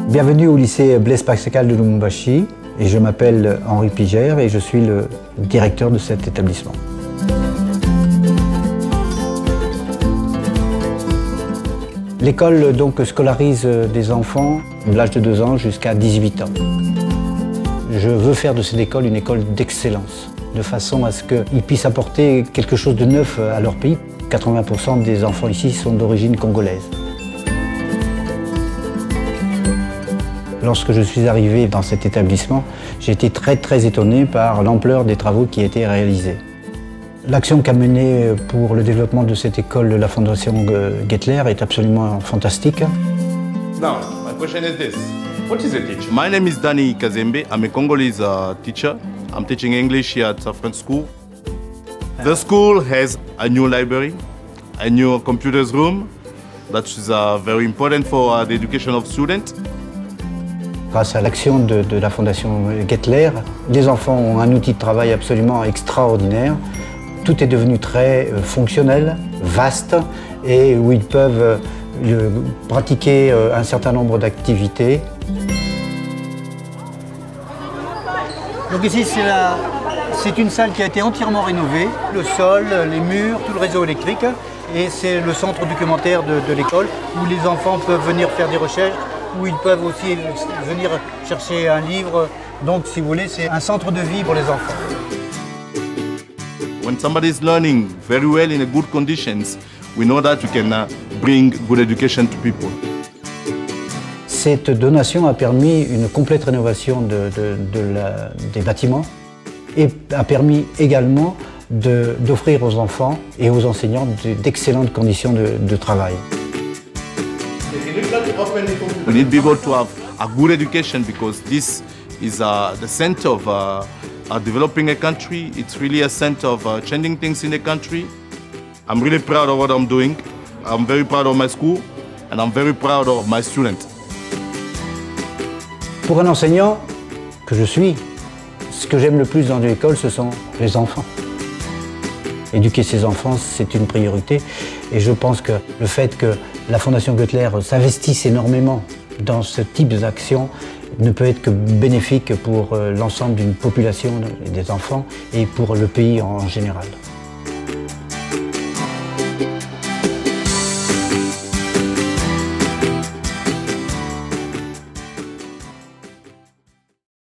Bienvenue au lycée Blaise Pascal de Lubumbashi et je m'appelle Henri Pigère et je suis le directeur de cet établissement. L'école donc scolarise des enfants de l'âge de 2 ans jusqu'à 18 ans. Je veux faire de cette école une école d'excellence, de façon à ce qu'ils puissent apporter quelque chose de neuf à leur pays. 80% des enfants ici sont d'origine congolaise. Lorsque je suis arrivé dans cet établissement, j'ai été très étonné par l'ampleur des travaux qui étaient réalisés. L'action qu'a menée pour le développement de cette école de la Fondation Gettler est absolument fantastique. Now, my question is this. What is a teacher? My name is Danny Kazembe. I'm a Congolese teacher. I'm teaching English here at Safran School. The school has a new library, a new computers room. That is very important for the education of students. Grâce à l'action de la Fondation Gettler, les enfants ont un outil de travail absolument extraordinaire. Tout est devenu très fonctionnel, vaste, et où ils peuvent pratiquer un certain nombre d'activités. Donc ici, c'est une salle qui a été entièrement rénovée. Le sol, les murs, tout le réseau électrique. Et c'est le centre documentaire de l'école où les enfants peuvent venir faire des recherches, où ils peuvent aussi venir chercher un livre. Donc, si vous voulez, c'est un centre de vie pour les enfants. When somebody is learning very well in good conditions, we know that you can bring good education to people. Cette donation a permis une complète rénovation des bâtiments et a permis également d'offrir aux enfants et aux enseignants d'excellentes conditions de travail. We need people to have a good education because this is the center of developing a country. It's really a center of changing things in the country. I'm really proud of what I'm doing. I'm very proud of my school and I'm very proud of my students. Pour un enseignant que je suis, ce que j'aime le plus dans l'école, ce sont les enfants. Éduquer ses enfants, c'est une priorité et je pense que le fait que la Fondation Gettler s'investisse énormément dans ce type d'action ne peut être que bénéfique pour l'ensemble d'une population et des enfants et pour le pays en général.